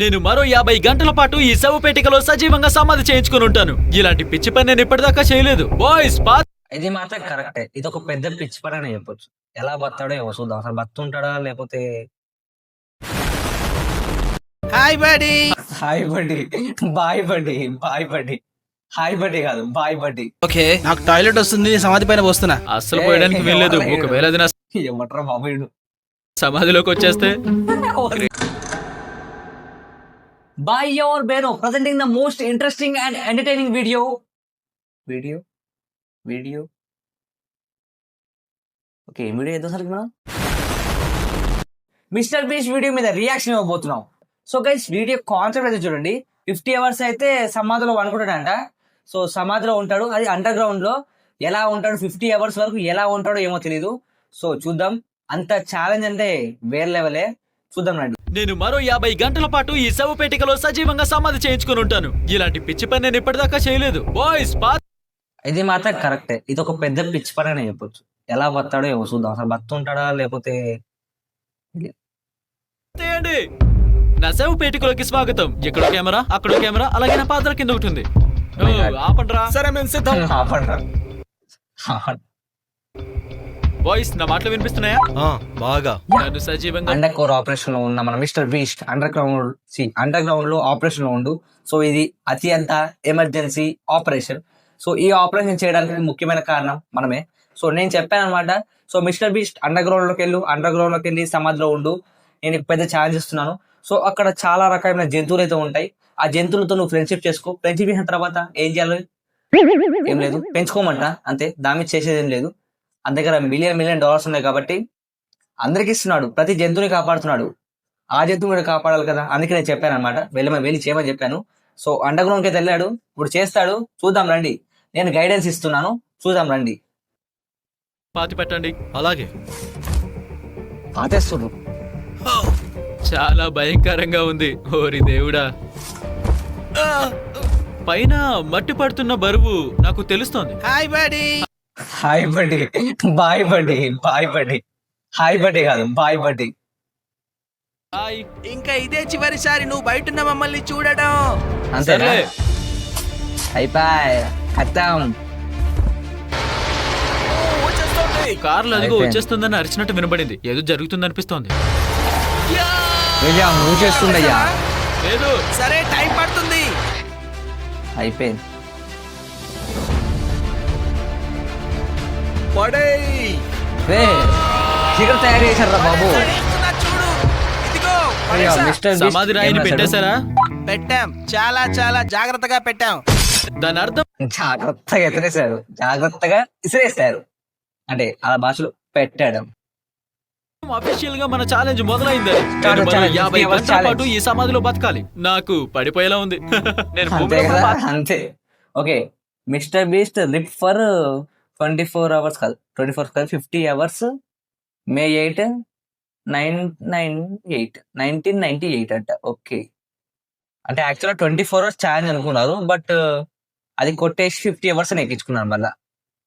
నేను మరో 50 గంటల పాటు ఈ శవపేటికలో సజీవంగా సమాధి చేయించుకుని ఉంటాను. ఇలాంటి పిచ్చి పని నేను ఇప్పటిదాకా చేయలేదు. బాయ్స్ ఇది మాత్రం కరెక్టే. ఇది ఒక పెద్ద పిచ్చి పని అని చెప్పొచ్చు. ఎలా బతాడో ఏమో చూద్దాం. అసలు బతుంటాడా లేకపోతే హాయ్ బడి హాయ్ బడ్డీ, బాయ్ బడ్డీ, బాయ్ బడ్డీ, హాయ్ బడ్డీ కాదు బాయ్ బడ్డీ. ఓకే, నాకు టాయిలెట్ వస్తుంది, సమాధి పైన వస్తున్నా. అస్సలు పోయడానికి వీల్లేదు. ఒకవేళ అది నా ఏమంటారా బాబు వీడు. సమాధిలోకి వచ్చేస్తే By your Beno presenting the most interesting and entertaining video. Okay, video ఏదో సరికి మనం మిస్టర్ బీస్ట్ వీడియో మీద రియాక్షన్ ఇవ్వబోతున్నాం. సో గైస్, వీడియో కాన్సెప్ట్ అయితే చూడండి. 50 hours అయితే సమాధిలో అనుకుంటాడంట. సో సమాధిలో ఉంటాడు, అది అండర్ గ్రౌండ్ లో. ఎలా ఉంటాడు 50 hours వరకు, ఎలా ఉంటాడో ఏమో తెలీదు. సో చూద్దాం. అంత ఛాలెంజ్ అంటే వేరే లెవెలే. చూద్దాం రండి. నేను మరో 50 గంటల పాటు ఈ శవపేటికలో సజీవంగా సమాధి చేయించుకుని ఉంటాను. ఇలాంటి పిచ్చి పని నేను ఇప్పటిదాకా చేయలేదు. బాయ్స్ ఇది మాత్రం కరెక్టే. ఇది ఒక పెద్ద పిచ్చి పని అని చెప్పొచ్చు. ఎలా బతాడో ఏమో చూద్దాం. అసలు బతుంటాడా లేకపోతే నా శవపేటికలోకి స్వాగతం. ఇక్కడ కెమెరా, అక్కడ కెమెరా, అలాగే నా పాత్ర కింద ఒకటి ఉంది. ఆపండ్రా. సరే మేము సిద్ధం. బాయ్స్, నా మాటలు వినిపిస్తున్నాయా? బాగా. నన్ను సజీవంగా అండర్ కోర్ ఆపరేషన్ లో ఉన్న మన మిస్టర్ బీస్ట్ అండర్ గ్రౌండ్ లో ఆపరేషన్ లో ఉండు. సో ఇది అత్యంత ఎమర్జెన్సీ ఆపరేషన్. సో ఈ ఆపరేషన్ చేయడానికి ముఖ్యమైన కారణం మనమే. సో నేను చెప్పాను అనమాట. So mister beast under ground లోకి వెళ్ళి సమాధిలో ఉండు. నేను పెద్ద ఛాలెంజ్ ఇస్తున్నాను. సో అక్కడ చాలా రకమైన జంతువులు అయితే ఉంటాయి. ఆ జంతువులతో నువ్వు ఫ్రెండ్షిప్ చేసుకో. ఫ్రెండ్షిప్ చేసిన తర్వాత ఏం చేయాలి? ఏం లేదు, పెంచుకోమంట అంతే. దాని చేసేది ఏం లేదు. అంత దగ్గర $1 million ఉన్నాయి కాబట్టి అందరికి ఇస్తున్నాడు. ప్రతి జంతువుని కాపాడుతున్నాడు. ఆ జంతువు కూడా కాపాడాలి కదా. అందుకే నేను చెప్పాను అనమాట, వెళ్ళి చేయమని చెప్పాను. సో అండర్ గ్రౌండ్కి అయితే వెళ్ళాడు. ఇప్పుడు చేస్తాడు. చూద్దాం రండి. నేను గైడెన్స్ ఇస్తున్నాను. చూద్దాం రండి. పాతి పెట్టండి. అలాగే. పాతేస్తున్నారు. చాలా భయంకరంగా ఉంది. ఓరి దేవుడా. పైన మట్టి పడుతున్న బరువు నాకు తెలుస్తోంది. హాయ్ బడి. హాయ్ బడ్డీ, బాయ్ బడ్డీ, బాయ్ బడ్డీ, హాయ్ బడ్డీ కాదు బాయ్ బడ్డీ. హాయ్. ఇంకా ఇదే చివరిసారి నువ్వు బయటున్న మమ్మల్ని చూడడం. అంతేనా? అయిపోయి ఖతం. కార్లు అదిగో వచ్చేస్తుందని అరిచినట్టు వినబడింది. ఏదో జరుగుతుంది అనిపిస్తోంది. నువ్వు చేస్తుండయ్యా. లేదు. సరే, టైం పడుతుంది. అయిపోయింది. శీఘ్రం తయారు చేశారా బాబు. చూడు, ఇదిగో మిస్టర్ సమాధి రాయిని పెట్టేశారా? పెట్టాం. చాలా చాలా జాగ్రత్తగా పెట్టాం. దాని అర్థం జాగ్రత్తగా ఎత్తనేశారు, జాగ్రత్తగా ఇసిరేస్తారు. అంటే ఆ భాషలో పెట్టడం. అఫీషియల్ గా మన ఛాలెంజ్ మొదలైంది. Challenge, 50 50 గంటల challenge. పాటు ఈ సమాధిలో బతకాలి. నాకు పడిపోయేలా ఉంది. నేను అంతే కదా, అంతే. Okay, mister beast lip for 24 hours కాదు, 24 కాదు, 50 hours, May 8, 1998 అంట. ఓకే, అంటే యాక్చువల్గా 24 hours ఛాలెంజ్ అనుకున్నారు. బట్ అది కొట్టేసి 50 hours అని ఎక్కించుకున్నారు మళ్ళా.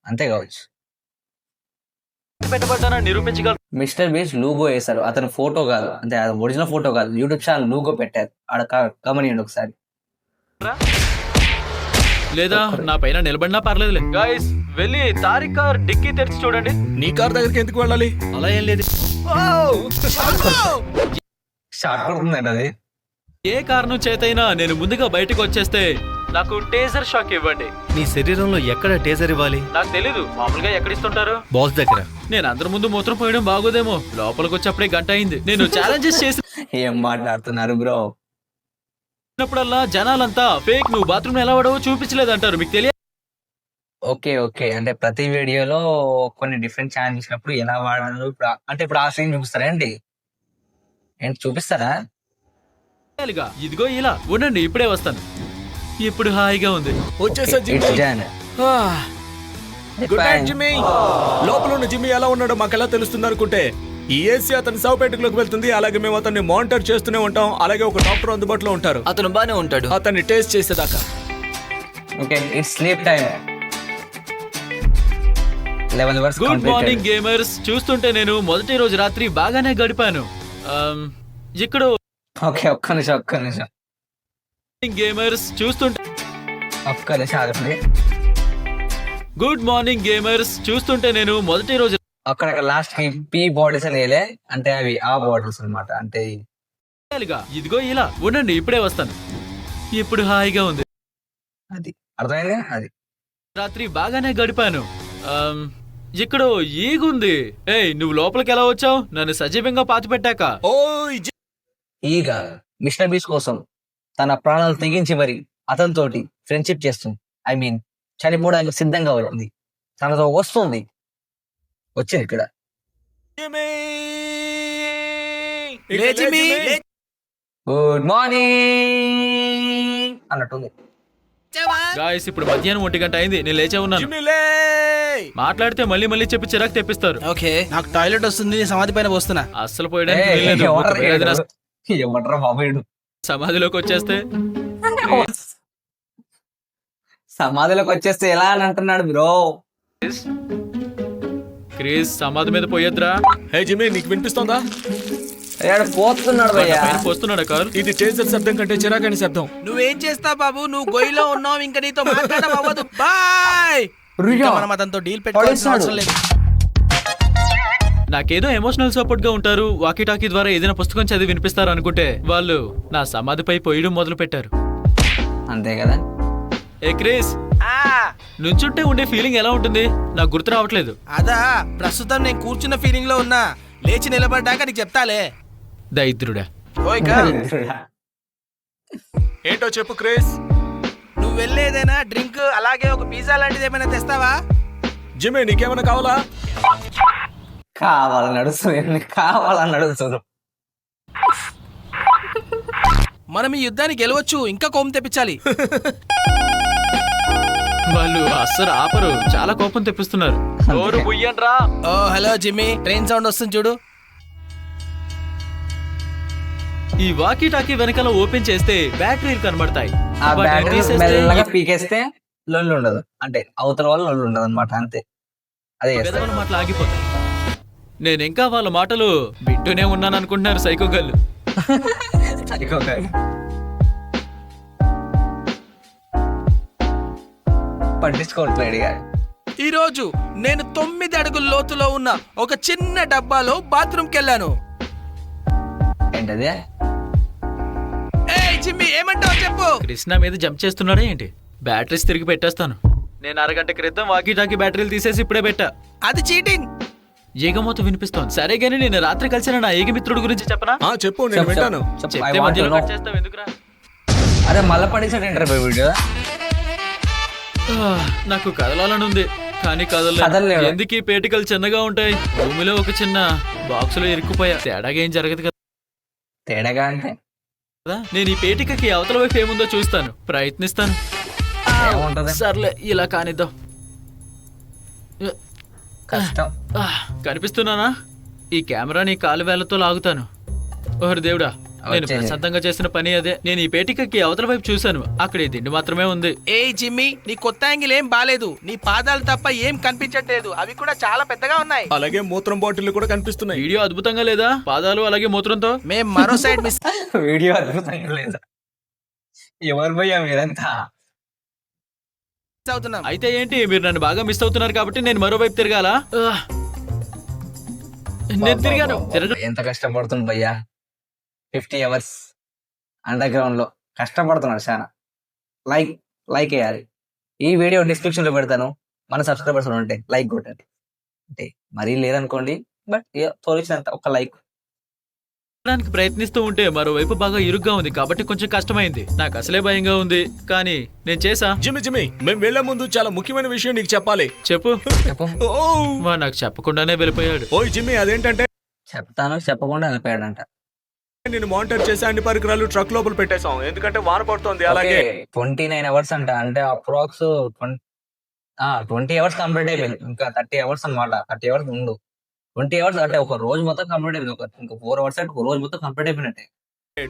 అంతే కావచ్చు. పెట్టబడ్డానని నిరూపించగల మిస్టర్ బీస్ట్ లూగో వేశారు. అతని ఫోటో కాదు, అంటే ఒరిజినల్ ఫోటో కాదు, యూట్యూబ్ ఛానల్ లూగో పెట్టారు. ఆడ గమనియండి ఒకసారి. లేదా నా పైన నిలబడినా పర్లేదులే. గైస్, వెళ్ళి తారిక్ కార్ డిక్కీ తెరిచి చూడండి. నీ కార్ దగ్గరికి ఎందుకు వెళ్ళాలి? అలా ఏం లేదు. షార్ట్ పడుతుందండి అది. ఏ కారణం చేతైనా నేను ముందుగా బయటకు వచ్చేస్తే నాకు టేజర్ షాక్ ఇవ్వండి. నీ శరీరంలో ఎక్కడ టేజర్ ఇవ్వాలి? నాకు తెలీదు. మామూలుగా ఎక్కడిస్తుంటారు? బాస్ దగ్గర. నేను అందరి ముందు మూత్రం పోయడం బాగోదేమో. లోపలికి వచ్చేప్పుడే గంట అయింది. నేను ఛాలెంజెస్ ఏం మాట్లాడుతున్నారు బ్రో? చేసినప్పుడల్లా జనాలంతా ఫేక్, నువ్వు బాత్రూమ్ ఎలా వాడవో చూపించలేదంటారు. మీకు తెలియదు. ఓకే ఓకే, అంటే ప్రతి వీడియోలో కొన్ని డిఫరెంట్ ఛానల్ ఇచ్చినప్పుడు ఎలా వాడాలి. అంటే ఇప్పుడు ఆ సీన్ చూపిస్తారా అండి? ఏంటి చూపిస్తారా? ఇదిగో ఇలా ఉండండి, ఇప్పుడే వస్తాను. ఇప్పుడు హాయిగా ఉంది. వచ్చేసా జిమ్మీ. Good night Jimmy. లోపల ఉన్న జిమ్మీ ఎలా ఉన్నాడో మాకెలా తెలుస్తుంది అనుకుంటే, ఈ ఏసీ అతని శవపేటలోకి వెళ్తుంది. అలాగే మేము అతన్ని మానిటర్ చేస్తూనే ఉంటాం. అలాగే ఒక డాక్టర్ అందుబాటులో ఉంటారు. అతను బానే ఉంటాడు. అతన్ని టేస్ట్ చేసేదాకా. Okay, it's sleep time. 11 hours good morning gamers. చూస్తుంటే నేను మొదటి రోజు రాత్రి బాగానే గడిపాను. ఇక్కడ ఓకే, ఒక్క నిమిషం గేమర్స్ చూస్తుంటే ఆగండి. గుడ్ మార్నింగ్ గేమర్స్ చూస్తుంటే నేను మొదటి రోజు అక్కడ లాస్ట్ కి పీ బాటిల్స్ అనేలే, అంటే అవి ఆ బాటిల్స్ అన్నమాట. అంటే రాయాలిగా. ఇదిగో ఇలా ఉండండి, ఇప్పుడే వస్తాను. ఇప్పుడు హాయిగా ఉంది. అది అర్థమైందా? అది రాత్రి బాగానే గడిపాను. ఇక్కడ ఈగుంది. ఏయ్, నువ్వు లోపలికి ఎలా వచ్చావు? నన్ను సజీవంగా పాతి పెట్టాక. ఓయ్ ఈగ మిస్టర్ బీస్ కోసం తన ప్రాణాలు తెగించి మరి అతనితోటి ఫ్రెండ్షిప్ చేస్తుంది. ఐ మీన్ చనిపోవడానికి సిద్ధంగా ఉంది. తనతో వస్తుంది. వచ్చింది ఇక్కడ. గుడ్ మార్నింగ్ అన్నట్టుంది. గాయస్, ఇప్పుడు మధ్యాహ్నం 1 గంట అయింది. నేను లేచే ఉన్నాను. మాట్లాడితే మళ్ళీ మళ్ళీ చెప్పి చిరాకు తెప్పిస్తారు. ఓకే, నాకు టాయిలెట్ వస్తుంది, సమాధి పైన పోస్తున్నా. అస్సలు పోయడానికి వీల్లేదు. ఒకవేళ అది నా ఏమంటారా బాబు? సమాధిలోకి వచ్చేస్తే సమాధిలోకి వచ్చేస్తే ఎలా అని అంటున్నాడు బ్రో. క్రిస్, సమాధి మీద పోయొద్దురా. హే జిమ్మి, నీకు వినిపిస్తోందా? పోతున్నాడు భయ్యా. పైన పోస్తున్నాడా కారు? ఇది టేజర్ శబ్దం కంటే చిరాకని శబ్దం. నువ్వేం చేస్తావు బాబు? నువ్వు గొయ్యిలో ఉన్నావు, ఇంకా నీతో మాట్లాడడం అవ్వదు. బాయ్. ఇంకా మనం అతనితో డీల్ పెట్టుకోవాల్సిన అవసరం లేదు. నాకేదో ఎమోషనల్ సపోర్ట్ గా ఉంటారు, వాకీ టాకీ ద్వారా ఏదైనా పుస్తకం చదివి వినిపిస్తారు అనుకుంటే వాళ్ళు నా సమాధిపై పోయడం మొదలు పెట్టారు. అంతే కదా. ఏ క్రిస్, నుంచుంటే ఉండే ఫీలింగ్ ఎలా ఉంటుంది? నాకు గుర్తు రావట్లేదు. అదా, ప్రస్తుతం నేను కూర్చున్న ఫీలింగ్ లో ఉన్నా. లేచి నిలబడ్డాక నీకు చెప్తాలే. దరిద్రుడా. ఓయ్ గర్ల్, ఏంటో చెప్పు క్రిస్. నువ్వు వెళ్ళేదైనా డ్రింక్ అలాగే ఒక పిజ్జా లాంటిది ఏమైనా తెస్తావా? జిమ్మి, నీకేమైనా కావాలా? కావాలని అడుగుతుంది. మనం ఈ యుద్ధాన్ని గెలవచ్చు, ఇంకా కోపం తెప్పించాలి. వాళ్ళు అస్సలు ఆపరు, చాలా కోపం తెప్పిస్తున్నారు. నోరు ముయ్యండ్రా. ఓ హలో జిమ్మీ, ట్రైన్ సౌండ్ వస్తుంది చూడు. ఈ వాకీ టాకీ వెనకాల ఓపెన్ చేస్తే బ్యాటరీలు కనబడతాయి. ఆ వాటిని బ్యాటరీ తీసేస్తే మెల్లగా పీకేస్తే లొల్లు ఉండదు. అంటే అవతల వాళ్ళు లొల్లు ఉండదు అనమాట. అంతే, అదే చేస్తారు. పెదవుల మాటలు ఆగిపోతాయి. నేను ఇంకా వాళ్ళ మాటలు వింటూనే ఉన్నాను అనుకుంటున్నారు సైకో గల్లు. పట్టించుకోవట్లేడు. ఈ రోజు నేను 9 అడుగుల లోతులో ఉన్న ఒక చిన్న డబ్బాలో బాత్రూమ్కి వెళ్ళాను. ఏంటది? ఏయ్ జిమ్మీ, ఏమంటావు చెప్పు. కృష్ణ మీద జంప్ చేస్తున్నాడా ఏంటి? బ్యాటరీస్ తిరిగి పెట్టేస్తాను. నేను అరగంట క్రితం వాకీ టాకీ బ్యాటరీలు తీసేసి ఇప్పుడే పెట్టా. అది చీటింగ్. ఏగమోత వినిపిస్తోంది. సరే గానీ నేను రాత్రి కలిసిన నా ఏగమిత్రుడు గురించి చెప్పనా? చెప్పు, నేను వింటాను. చెప్తే మధ్యలో కట్ చేస్తావు ఎందుకురా? అదే మళ్ళీ పడేసాడు ఇంటర్వ్యూ వీడియో. నాకు కదలాలనుంది కానీ కదలలేదు. ఎందుకు ఈ పేటికలు చిన్నగా ఉంటాయి? భూమిలో ఒక చిన్న బాక్స్ లో ఇరుక్కుపోయా. తేడాగా ఏం జరగదు కదా. తేడాగా అంటే నేను ఈ పేటికకి అవతల వైపు ఏముందో చూస్తాను, ప్రయత్నిస్తాను. ఏముంటది? సర్లే, ఇలా కానిద్దాం. కష్టం. కనిపిస్తున్నానా? ఈ కెమెరాని కాలు వేళ్లతో లాగుతాను. ఓహరి దేవుడా, నేను ప్రశాంతంగా చేసిన పని అదే. నేను ఈ పేటికకి అవతల వైపు చూశాను, అక్కడ ఈ దిండు మాత్రమే ఉంది. ఏయ్ జిమ్మీ, నీ కొత్త యాంగిల్ ఏం బాలేదు. నీ పాదాలు తప్ప ఏం కనిపించట్లేదు, అవి కూడా చాలా పెద్దగా ఉన్నాయి. అలాగే మూత్రం బాటిల్ కూడా కనిపిస్తున్నాయి. వీడియో అద్భుతంగా లేదా? పాదాలు అలాగే మూత్రంతో. మేం మరో సైడ్ మిస్ వీడియో అద్భుతంగా లేదా? ఎవరు పోయా మీరంతా? అవుతున్నాం. అయితే ఏంటి, మీరు నన్ను బాగా మిస్ అవుతున్నారు కాబట్టి నేను మరోవైపు తిరగాల. నేను తిరిగాను. ఎంత కష్టపడుతుంది భయ్యా. 50 hours అండర్ గ్రౌండ్ లో కష్టపడుతున్నాడు చాలా. లైక్ వేయాలి. ఈ వీడియో డిస్క్రిప్షన్ లో పెడతాను. మన సబ్స్క్రైబర్స్ ఉంటే లైక్ కొట్టండి. అంటే మరీ లేదనుకోండి, బట్ తోలిసినంత ఒక లైక్. ప్రయత్నిస్తూ ఉంటే మరోవైపు బాగా ఇరుగ్గా ఉంది కాబట్టి కొంచెం కష్టమైంది. నాకు అసలే భయంగా ఉంది, కానీ నేను చేసా. జిమ్మి, మేము వెళ్లే ముందు చాలా ముఖ్యమైన విషయం నీకు చెప్పాలి. చెప్పు. ఓ నాకు చెప్పకుండానే వెళ్ళిపోయాడు. ఓయ్ జిమ్మి, అదేంటంటే చెప్తాను చెప్పకుండా వెళ్ళిపోయాడంట. నేను మానిటర్ చేసే అన్ని పరికరాలు ట్రక్ లోపల పెట్టేశాం, ఎందుకంటే వాన పడుతోంది. అలాగే 29 hours అంట. అంటే అప్రాక్స్ 20 hours కంప్లీట్ అయిపోయింది. ఇంకా 30 hours అన్నమాట. 30 hours ఉండు. 20 hours అంటే ఒక రోజు మొత్తం కంప్లీట్ అయిపోయింది. ఇంకా 4 hours అంటే ఒక రోజు మొత్తం కంప్లీట్ అయిపోయినట్టే.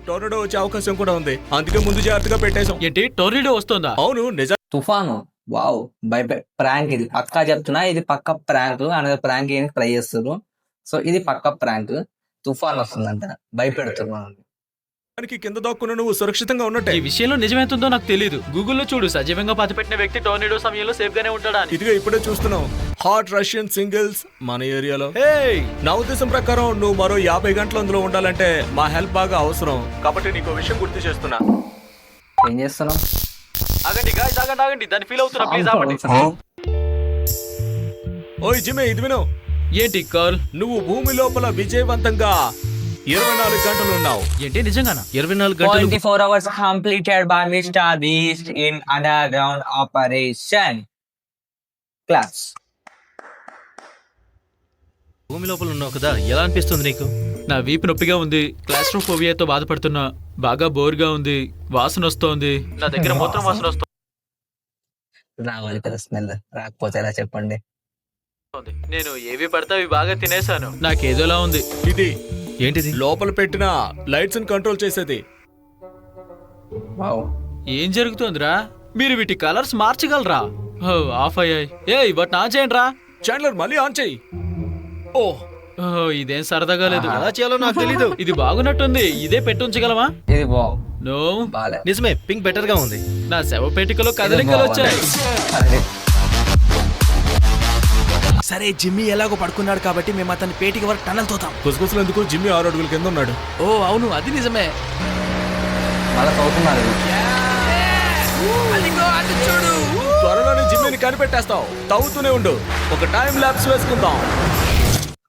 టోర్నడో వచ్చే అవకాశం కూడా ఉంది, అందుకే ముందు జాగ్రత్తగా పెట్టేశాం. ఏంటి, టోర్నడో వస్తుందా? అవును, నిజం. తుఫాను. వావ్, ప్రాంక్ ఇది పక్కా చెప్తున్నా. ఇది పక్క ప్రాంక్ అనేది. ప్రాంక్ ఏం ట్రై చేస్తారు. సో ఇది పక్క ప్రాంక్. తుఫాన్ వస్తుందంట, భయపెడుతున్నాను. దానికి కింద దాక్కున్న నువ్వు సురక్షితంగా ఉన్నట్టే. ఈ విషయంలో నిజమేంతుందో నాకు తెలియదు. గూగుల్లో చూడు, సజీవంగా పాతిపెట్టిన వ్యక్తి టోర్నడో సమయంలో సేఫ్ గానే ఉంటాడా అని. ఇదిగో ఇప్పుడే చూస్తున్నాం హాట్ రష్యన్ సింగిల్స్ మన ఏరియాలో. హేయ్, నా ఉద్దేశం ప్రకారం నువ్వు మరో 50 గంటలు అందులో ఉండాలంటే మా హెల్ప్ బాగా అవసరం. కాబట్టి నీకు విషయం గుర్తు చేస్తున్నా. ఏం చేస్తున్నావు? ఆగండి గాయ్స్, ఆగండి. దాన్ని ఫీల్ అవుతున్నా, ప్లీజ్ ఆపండి. ఓయ్ జిమే, ఇది విను. ఏంటి కాల్? నువ్వు భూమి లోపల విజయవంతంగా 24 గంటలు ఉన్నావు. ఏంటి నిజంగానా? 24 గంటలు 24 hours completed by Mr. Beast in underground operation. Class. భూమి లోపల ఉన్నావు కదా, ఎలా అనిపిస్తుంది నీకు? నా వీపు నొప్పిగా ఉంది, క్లాస్ట్రోఫోబియాతో బాధపడుతున్నా, బాగా బోర్గా ఉంది, వాసన వస్తోంది, నా దగ్గర మూత్రం వాసన వస్తోంది. రావాలి కదా స్మెల్, రాకపోతే ఎలా చెప్పండి? నేను ఏవి పడితే అవి బాగా తినేసాను, నాకేదోలా ఉంది. ఇది ఏంటిది? లోపల పెట్టిన లైట్స్ కంట్రోల్ చేసేది. వావ్. ఏం జరుగుతోందిరా? మీరు వీటి కలర్స్ మార్చగలరా? ఓ, ఆఫ్ అయ్యాయి. ఏ బట్ నా చేయండి రా. చాండ్లర్ మళ్ళీ ఆన్ చెయ్యి. ఓ ఇదేం సరదాగా లేదు. ఎలా చేయాలో నాకు తెలీదు. ఇది బాగున్నట్టుంది, ఇదే పెట్టుంచగలమా? ఇది బావ్. నో, బాలే. నిజమే, పింక్ బెటర్ గా ఉంది. నా శవ పేటికలో కదలికలు వచ్చాయి. అరే, సరే, జిమ్మీ ఎలాగో పడుకున్నాడు కాబట్టి మేము అతని పేటికి వరకు టనల్ తోతాం. గుసగుసలు ఎందుకు? జిమ్మి 6 అడుగుల కింద ఉన్నాడు. ఓ అవును, అది నిజమే. మళ్ళా చదువుతున్నారు. అదిగో అటు చూడు. త్వరలోనే జిమ్మిని కనిపెట్టేస్తావు. తవ్వుతూనే ఉండు. ఒక టైం ల్యాప్స్ వేసుకుందాం.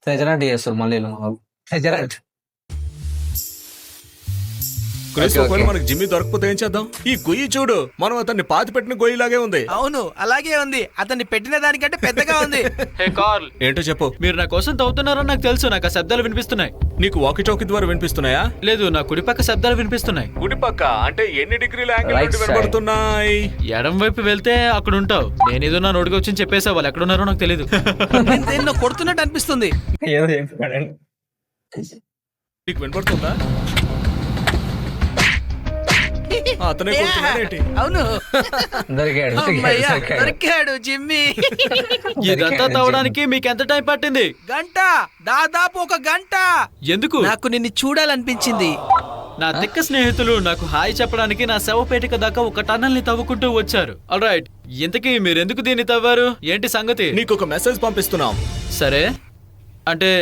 ట్రెజరెంట్ చేస్తారు మళ్ళీ. ట్రెజరెంట్. క్రిస్, Okay, ఒకవేళ okay. మనకి జిమ్మి దొరకపోతే ఏం చేద్దాం? ఈ గొయ్యి చూడు, మనం అతన్ని పాతి పెట్టిన గొయ్యిలాగే ఉంది. అవును, అలాగే ఉంది. అతన్ని పెట్టిన దానికంటే పెద్దగా ఉంది. హే కార్ల్, ఏంటో చెప్పు. మీరు నా కోసం తవ్వుతున్నారని నాకు తెలుసు. నాకు ఆ శబ్దాలు వినిపిస్తున్నాయి. నీకు వాకి చౌకి ద్వారా వినిపిస్తున్నాయా? లేదు, నా కుడిపక్క శబ్దాలు వినిపిస్తున్నాయి. గుడి పక్క అంటే ఎన్ని డిగ్రీల యాంగిల్ Right నుండి side. వినబడుతున్నాయి? ఎడం వైపు వెళ్తే అక్కడ ఉంటావు. నేనేదో నా నోటికి వచ్చి చెప్పేసా, వాళ్ళు ఎక్కడున్నారో నాకు తెలియదు. నేను దేన్నో కొడుతున్నట్టు అనిపిస్తుంది. ఏదో చెప్పాడండి. నీకు వినపడుతుందా? అతనే కొడుతున్నాడేంటి? అవును, దొరికాడు. అమ్మయ్య, దొరికాడు. దొరికాడు జిమ్మీ. ఇదంతా తవ్వడానికి మీకు ఎంత టైం పట్టింది? గంట, దాదాపు 1 గంట. ఎందుకు? నాకు నిన్ను చూడాలనిపించింది. నా తిక్క స్నేహితులు నాకు హాయ్ చెప్పడానికి నా శవపేటిక దాకా ఒక టన్నల్ని తవ్వుకుంటూ వచ్చారు. ఆల్రైట్, ఇంతకీ మీరెందుకు దీన్ని తవ్వారు? ఏంటి సంగతి? నీకు ఒక మెసేజ్ పంపిస్తున్నాం. సరే, అంటే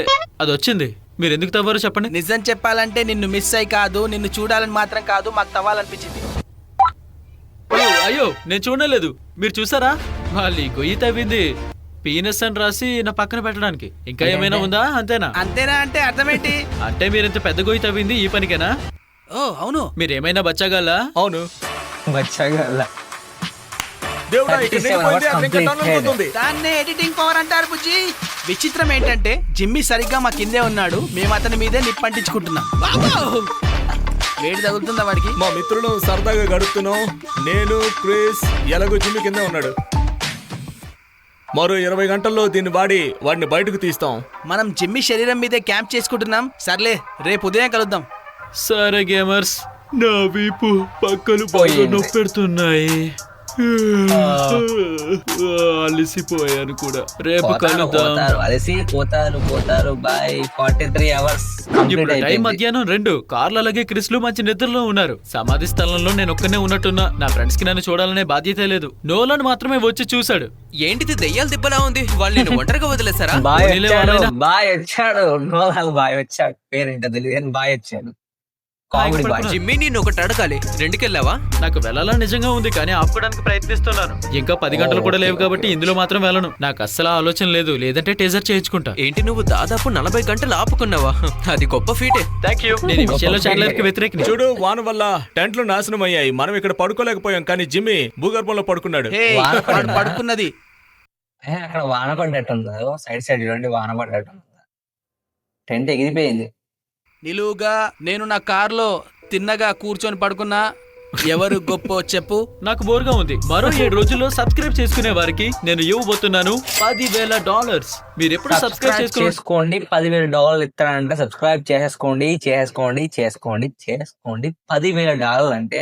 అది వచ్చింది. మీరు ఎందుకు తవ్వారు చెప్పండి. నిజం చెప్పాలంటే నిన్ను మిస్ అయి కాదు, నిన్ను చూడాలని మాత్రం కాదు, మాకు తవ్వాలనిపించింది. అయ్యో, నేను చూడలేదు. మీరు చూసారా? వాళ్ళు ఈ గొయ్యి తవ్వింది పీనస్ అని రాసి నా పక్కన పెట్టడానికి. ఇంకా ఏమైనా ఉందా? అంతేనా? అంతేనా అంటే అర్థమేంటి? అంటే మీరింత పెద్ద గొయ్యి తవ్వింది ఈ పనికేనా? ఓ అవును. మీరేమైనా బచ్చగాళ్ళా? అవును. వచ్చాగల. దేవుడా, ఇక్కడ 37 నిండిపోయింది, hours అది ఇంకా టన్నులు completed. పోతుంది. దాన్నే ఎడిటింగ్ పవర్ అంటారు బుజ్జి. విచిత్రం ఏంటంటే జిమ్మీ సరిగ్గా మా కిందే ఉన్నాడు, మేము అతని మీదే నిప్పంటించుకుంటున్నాం. వావ్! వేడి తగులుతుందా వాడికి? మా మిత్రులు సరదాగా గడుపుతున్నాం. నేను, క్రిస్ ఎలాగో జిమ్మి కింద ఉన్నాడు. మరో 20 గంటల్లో దీన్ని వాడిని బయటకు తీస్తాం. మనం జిమ్మీ శరీరం మీదే క్యాంప్ చేసుకుంటున్నాం. సర్లే, రేపు ఉదయం కలుద్దాం. సరే గేమర్స్, నా వీపు పక్కలు బాగా పోయింది. నొప్పెడుతున్నాయి. అలసిపోయాను కూడా. రేపు కలుద్దాం. పోతారు అలసి పోతారు. బై 43 hours ఇప్పుడు టైం మధ్యాహ్నం 2. కార్లు అలాగే క్రిస్లు మంచి నిద్రలో ఉన్నారు. సమాధి స్థలంలో నేను ఒక్కనే ఉన్నట్టున్నా. నా ఫ్రెండ్స్ కి నన్ను చూడాలనే బాధ్యత లేదు. నోలన్ మాత్రమే వచ్చి చూశాడు. ఏంటిది దెయ్యాలు దిబ్బలా ఉంది? వాళ్ళు నేను ఒంటరిగా వదిలేసారా? బాయ్ పోనీలే వచ్చాడు. వాళ్ళైనా. బాయ్ వచ్చాడు. నోలాల్ బాయ్ వచ్చాడు. పేరేంటో తెలియదు కానీ బాయ్ వచ్చాడు. Comedy bye. జిమ్మీ నేను ఒకటి అడగాలి, 2కెళ్ళావా? నాకు వెళ్ళాలని నిజంగా ఉంది, కానీ ఆపుకోవడానికి ప్రయత్నిస్తున్నాను. ఇంకా 10 గంటలు కూడా లేవు కాబట్టి ఇందులో మాత్రం వెళ్ళను. నాకు అస్సలు ఆలోచన లేదు, లేదంటే టేజర్ చేయించుకుంటా. ఏంటి నువ్వు దాదాపు 40 గంటలు ఆపుకున్నావా? అది గొప్ప ఫీటే. Thank you. నేను ఈ విషయంలో చాండ్లర్ కి వ్యతిరేకిని. చూడు, వాన వల్ల టెంట్లు నాశనం అయ్యాయి. మనం ఇక్కడ పడుకోలేకపోయాం, కానీ జిమ్మి భూగర్భంలో పడుకున్నాడు. హే, వాన వాడు పడిందా? పడుకున్నది. అక్కడ వాన పడ్డట్టుంది. సైడ్ చూడండి, వాన పడ్డట్టు. టెంట్ ఎగిరిపోయింది. నిలువుగా నేను నా కారులో తిన్నగా కూర్చొని పడుకున్నా. ఎవరు గొప్ప చెప్పు? నాకు బోర్గా ఉంది. మరో 7 రోజుల్లో సబ్స్క్రైబ్ చేసుకునే వారికి నేను ఇవ్వబోతున్నాను $10,000. మీరు ఎప్పుడు సబ్స్క్రైబ్ చేసుకోండి. $10,000 ఇస్తానంటే సబ్స్క్రైబ్ చేసుకోండి. $10,000 అంటే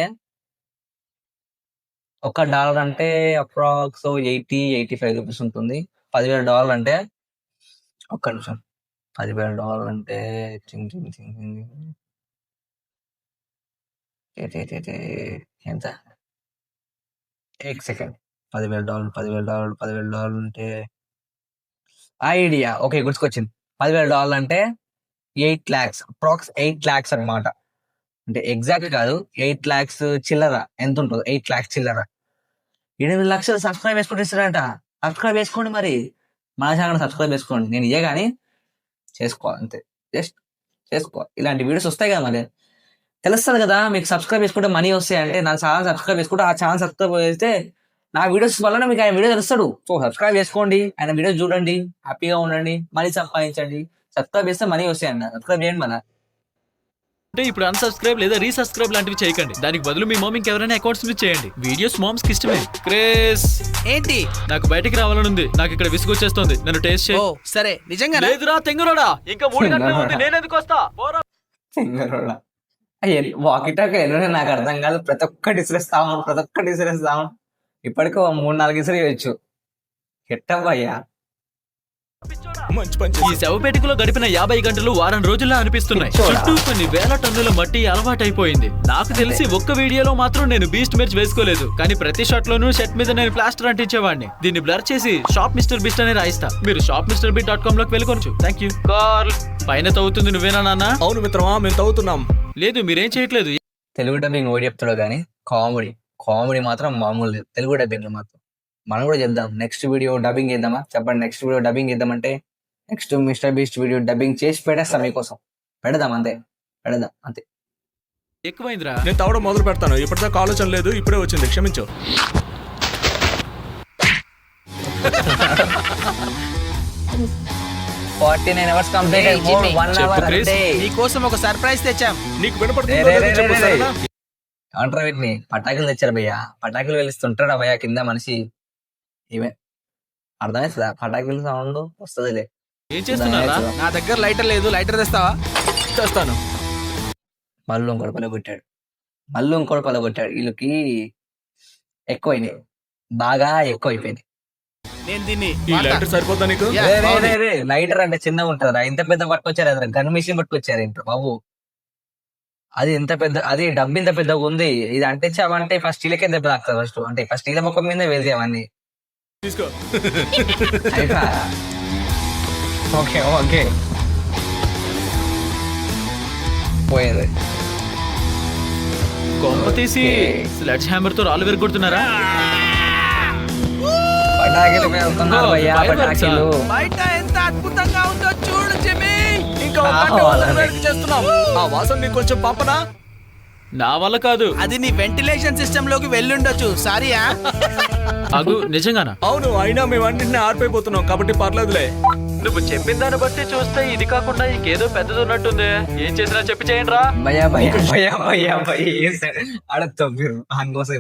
$1 అంటే అప్రాక్స్ 80-85 రూపీస్ ఉంటుంది. $10,000 అంటే ఒక్క నిమిషం. $10,000 అంటే ఎంత एक సెకండ్ $10,000 అంటే ఐడియా ఓకే గుర్తుకొచ్చింది. $10,000 అంటే 8 lakhs అప్రాక్స్ 8 lakhs అనమాట. అంటే ఎగ్జాక్ట్ కాదు 8 lakhs చిల్లర ఎంత ఉంటుందో 8 lakhs చిల్లర 8 లక్షలు సబ్స్క్రైబ్ చేసుకుంటారంట. సబ్స్క్రైబ్ చేసుకోండి మరి మన ఛానల్ సబ్స్క్రైబ్ చేసుకోండి. నేను ఇయ్య కానీ చేసుకోవాలి అంతే, జస్ట్ చేసుకోవాలి. ఇలాంటి వీడియోస్ వస్తాయి కదా మరి తెలుస్తుంది కదా మీకు. సబ్స్క్రైబ్ చేసుకుంటే మనీ వస్తాయి అంటే నా ఛానల్ సబ్స్క్రైబ్ చేసుకుంటే ఆ ఛానల్ సబ్స్క్రైబ్ చేస్తే నా వీడియోస్ వల్ల మీకు ఆయన వీడియో తెలుస్తాడు. సో సబ్స్క్రైబ్ చేసుకోండి, ఆయన వీడియోస్ చూడండి, హ్యాపీగా ఉండండి, మనీ సంపాదించండి. సబ్స్క్రైబ్ చేస్తే మనీ వస్తాయి అన్న, సబ్స్క్రైబ్ చేయండి మన. అంటే ఇప్పుడు అన్సబ్స్క్రైబ్ లేదా రీసబ్స్క్రైబ్ లాంటివి చేయకండి. దానికి బదులు మీ మమ్మీకి ఎవరైనా అకౌంట్స్ మీద చేయండి. వీడియోస్ మామ్స్ కి ఇష్టమే. క్రేస్ ఏంటి? నాకు బయటికి రావాలని ఉంది. నాకు ఇక్కడ విసుగొచ్చేస్తుంది. నన్ను టేస్ట్ ఓ చేయి. సరే, నిజంగా లేదురా తెంగురోడా, ఇంకా 3 గంటలు ఉంది. నేను ఎందుకు వస్తా? పోరా. వాకిటాక ఎన్నో నాకు అర్థం కాదు. ప్రతి ఒక్కటి ఇసిరేస్తాము. ఇప్పటికీ 3-4 ఇసురు చేయొచ్చు. ఎట్టవయ్యా మంచి పని ఈ శవపేటికలో గడిపిన 50 గంటలు వారం రోజుల్లా అనిపిస్తున్నాయి. చుట్టూ కొన్ని వేల టన్నుల మట్టి అలవాటైపోయింది. నాకు తెలిసి ఒక్క వీడియోలో మాత్రం నేను బీస్ట్ మెర్చ్ వేసుకోలేదు, కానీ ప్రతి షాట్ లోనూ షర్ట్ మీద నేను ప్లాస్టర్ అంటించేవాడిని. దీన్ని బ్లర్ చేసి షాప్ మిస్టర్ బీస్ట్ అని రాయిస్తా. మీరు shopmrbist.com లోకి వెళ్ళకొచ్చు. Thank you. కార్ల్ పైన తవ్వుతుంది నువ్వేనా నాన్న? అవును మిత్రమా, మేము తవ్వుతున్నాం. లేదు మీరేం చేయట్లేదు. తెలుగు డబ్బింగ్ ఓడి చెప్తాడు కానీ కామెడీ మాత్రం మామూలు లేదు. తెలుగు డబ్బింగ్ మాత్రం మనం కూడా చేద్దాం. నెక్స్ట్ వీడియో డబ్బింగ్ చేద్దామా చెప్పండి. నెక్స్ట్ వీడియో డబ్బింగ్ చేద్దామంటే next mister Beast video dubbing చేసి పెట్టేస్తాం మీకోసం. పెడదాం అంతే. ఎక్కువైందిరా. నేను తవ్వడం మొదలు పెడతాను. ఇప్పటిదాకా ఆలోచన లేదు, ఇప్పుడే వచ్చింది, క్షమించు. 49 hours complete. Hey, Jimmy. 1 hour చెప్పు, Chris. అంతే. నీకోసం ఒక సర్ప్రైజ్ తెచ్చాం. నీకు వినపడుతుందో లేదో చెప్పు సరేనా? ఏమంటారా వీటిని? పటాకులు తెచ్చారు భయ్యా. పటాకులు వెలుస్తుంటాడా భయ్యా కింద మనిషి? ఇవే అర్థమవుతుందా? పటాకులు సౌండ్ వస్తుందిలే. ఏం చేస్తున్నారా? నా దగ్గర లైటర్ లేదు, లైటర్ తెస్తావా? చేస్తాను. మళ్ళీ ఇంకోటి పలగొట్టాడు. వీళ్ళకి ఎక్కువైనాయి, బాగా ఎక్కువైపోయినాయి. నేను దీన్ని ఈ లైటర్ సరిపోతా నీకు? Yeah. లైటర్ అంటే చిన్నగా ఉంటుందా? ఇంత పెద్ద పట్టుకొచ్చారు, గన్ మిషన్ పట్టుకొచ్చారు ఏంటో బాబు. అది ఎంత పెద్ద, అది డబ్బు ఇంత పెద్దగా ఉంది. ఇది అంటించామంటే ఫస్ట్ స్టీలకే దెబ్బ తాకుతుంది. ఫస్ట్ అంటే ఫస్ట్ స్టీల మొక్క మీద వెళ్తామన్నీ. తీసుకో. ఓకే పోయేది. కొంప తీసి స్లెడ్జ్ హ్యామర్ తో రాళ్ళు విరగొడుతున్నారా? పటాకులు వెళ్తున్నారు భయ్యా, fireworks ఆ? పటాకులు. బయట ఎంత అద్భుతంగా ఉందో చూడు జిమ్మి. ఇంకా ఒక గంట కావాలని. వరకు చేస్తున్నాం. ఆ వాసన నీకు కొంచెం పంపనా? నా వల్ల కాదు. అది నీ వెంటిలేషన్ సిస్టమ్ లోకి వెళ్ళుండొచ్చు. సారీయా? అగు నిజంగానా? అవును, అయినా మేము అన్నింటినీ ఆరిపోయిపోతున్నాం కాబట్టి పర్లేదులే. నువ్వు చెప్పిన దాన్ని బట్టి చూస్తే ఇది కాకుండా ఇంకేదో పెద్దది ఉన్నట్టుంది. ఏం చేసినా చెప్పి చేయండి రా. భయ్యా ఆడ తవ్విరు అందుకోసం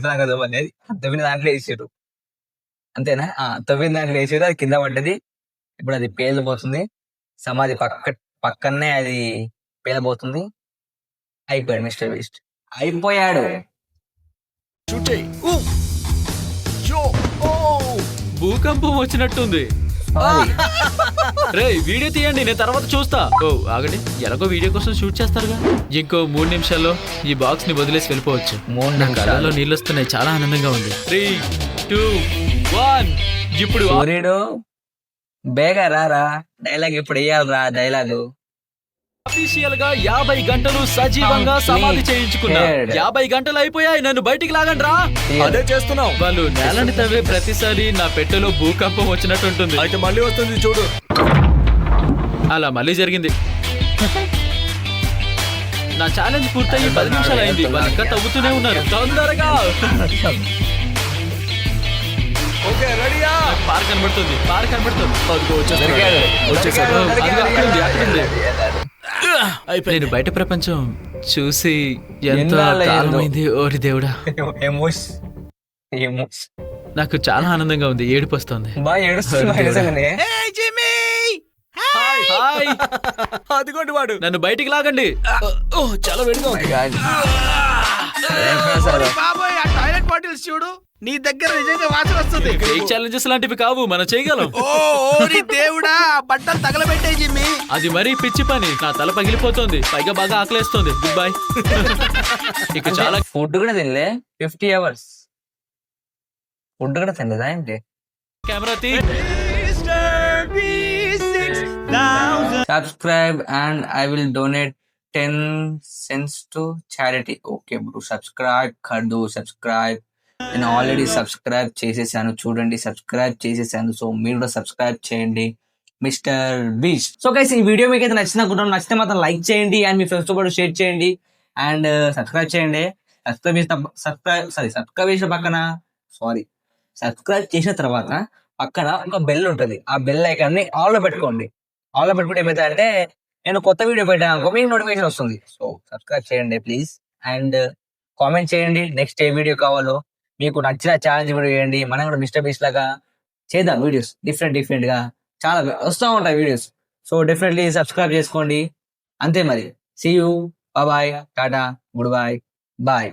అనేది తవ్విన దాంట్లో వేసారు అంతేనా? తవ్విన దాంట్లో వేసారు, అది కింద పడ్డది. ఇప్పుడు అది పేలిపోతుంది. సమాధి పక్కనే అది పేలబోతుంది. అయిపోయాడు మిస్టర్ బీస్ట్, అయిపోయాడు. షూట్ చెయ్యి. యో, ఓ. భూకంపం వచ్చినట్టుంది. రే వీడియో తీయండి, నేను తర్వాత చూస్తా. ఓ ఆగండి, ఎలాగో వీడియో కోసం షూట్ చేస్తారుగా. ఇంకో 3 నిమిషాల్లో ఈ బాక్స్ ని వదిలేసి వెళ్ళిపోవచ్చు. 3 నా కళ్ళలో నీళ్ళు వస్తున్నాయి, చాలా ఆనందంగా ఉంది. 3, 2, 1 ఇప్పుడు సూర్యుడు బేగా రారా, డైలాగ్ ఇప్పుడు వేయాలరా. డైలాగు అఫీషియల్ గా 50 గంటలు సజీవంగా సమాధి చేయించుకున్నా. 50 గంటలు అయిపోయాయి, నన్ను బయటికి లాగండి రా. అదే చేస్తున్నాం. వాళ్ళు నేలని తవ్వే ప్రతిసారి నా పెట్టెలో భూకంపం వచ్చినట్టు ఉంటుంది. అయితే మళ్ళీ వస్తుంది చూడు. అలా మళ్ళీ జరిగింది. నా ఛాలెంజ్ పూర్తయి 10 నిమిషాలు అయింది. వాళ్ళు ఇంకా తవ్వుతూనే ఉన్నారు. తొందరగా ఓకే, రెడీయా? పార్క్ కనబడుతుంది. అదిగో వచ్చేసాడు. దొరికాడు. వచ్చేసాడు. అదిగో అక్కడుంది. అయిపోయింది. నేను బయట ప్రపంచం చూసి ఎంతో ఎన్నాళ్ళ కాలమైంది. ఓరి దేవుడా, నాకు చాలా ఆనందంగా ఉంది. ఏడుపు వస్తుంది. బాగా ఏడుస్తున్నా. Hey, Jimmy! హాయ్, అదిగోండి వాడు. నన్ను బయటికి లాగండి. ఓ, చాలా వేడిగా ఉంది. ఓరి బాబోయ్, ఆ టాయిలెట్ బాటిల్స్ చూడు, నీ దగ్గర నిజంగా వాసన వస్తుంది. ఫేక్ ఛాలెంజెస్ లాంటివి కావు, మనం చేయగలం. ఓ ఓరి దేవుడా, బట్టలు తగలబెట్టే జిమ్మి. అది మరీ పిచ్చి పని, నా తల పగిలిపోతుంది, పైగా బాగా ఆకలేస్తుంది. Good bye. ఇక చాలా ఫుడ్ కూడా తినలే 50 hours. ఫుడ్ కూడా తినలేదా ఏంటి? కెమెరా తీ. Subscribe and I will donate 10 cents to charity. Okay bro, subscribe కర్దు, subscribe. నేను ఆల్రెడీ సబ్స్క్రైబ్ చేసేసాను, చూడండి సబ్స్క్రైబ్ చేసేసాను. సో మీరు కూడా సబ్స్క్రైబ్ చేయండి మిస్టర్ బీస్ట్. సో గైస్ ఈ వీడియో మీకు అయితే నచ్చితే మాత్రం లైక్ చేయండి అండ్ మీ ఫ్రెండ్స్ తో పాటు షేర్ చేయండి అండ్ సబ్స్క్రైబ్ చేయండి. సబ్స్క్రైబ్ చేసిన తర్వాత పక్కన ఒక బెల్ ఉంటుంది, ఆ బెల్ ఐకాన్ ని ఆల్ లో పెట్టుకోండి. ఆల్ లో పెట్టుకుంటే ఏమైతే అంటే నేను కొత్త వీడియో పెట్టాను మీకు నోటిఫికేషన్ వస్తుంది. సో సబ్స్క్రైబ్ చేయండి ప్లీజ్ అండ్ కామెంట్ చేయండి నెక్స్ట్ ఏ వీడియో కావాలో. మీకు నచ్చిన ఛాలెంజ్ వీడియో చేయండి, మనం కూడా మిస్టర్ బీస్ట్ లాగా చేద్దాం వీడియోస్. డిఫరెంట్ గా చాలా వస్తూ ఉంటాయి వీడియోస్. సో డెఫినెట్లీ సబ్స్క్రైబ్ చేసుకోండి. అంతే మరి. సీ యూ, బాయ్, టాటా, గుడ్ బై, బాయ్.